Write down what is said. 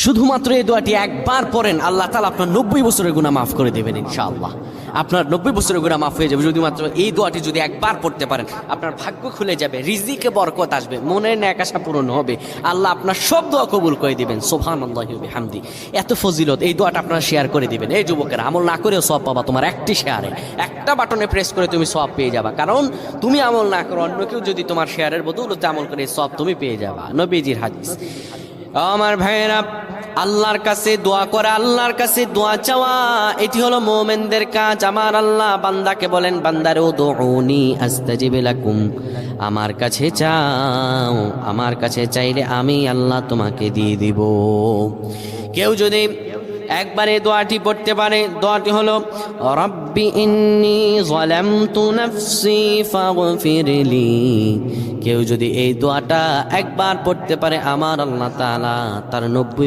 শুধুমাত্র এই দোয়াটি একবার পড়েন, আল্লাহ তাআলা আপনার 90 বছরের গুনাহ মাফ করে দেবেন ইনশাআল্লাহ। আপনার 90 বছরের গুনাহ মাফ হয়ে যাবে শুধুমাত্র এই দোয়াটি যদি একবার পড়তে পারেন। আপনার ভাগ্য খুলে যাবে, রিজিকে বরকত আসবে, মনের ন্যাক আশা পূরণ হবে, আল্লাহ আপনার সব দোয়া কবুল করে দিবেন। সুবহানাল্লাহি ওয়া বিহামদি। এত ফজিলত, এই দোয়াটা আপনারা শেয়ার করে দিবেন। এই যুবকেরা, আমল না করেও সওয়াব পাবা। তোমার একটি শেয়ারে, একটা বাটনে প্রেস করে তুমি সওয়াব পেয়ে যাবা। কারণ তুমি আমল না করো, অন্য কেউ যদি তোমার শেয়ারের বদৌলতে আমল করে, সওয়াব তুমি পেয়ে যাবা। নবীজির হাদিস। আমার ভাইয়েরা, আল্লাহর কাছে দোয়া করা, আল্লাহর কাছে দোয়া চাওয়া, এটি হলো মুমিনদের কাজ। আমার আল্লাহ বান্দাকে বলেন, বান্দারে উদউনি আস্তাজিব লাকুম, আমার কাছে চাও, আমার কাছে চাইলে আমি আল্লাহ তোমাকে দিয়ে দিব। কেউ যদি একবারে দোয়াটি পড়তে পারে, দোয়াটি হলো রব্বি ইন্নী যালামতু নাফসি ফাগফিরলি। কেউ যদি এই দোয়াটা একবার পড়তে পারে, আমার আল্লাহ তাআলা তার 90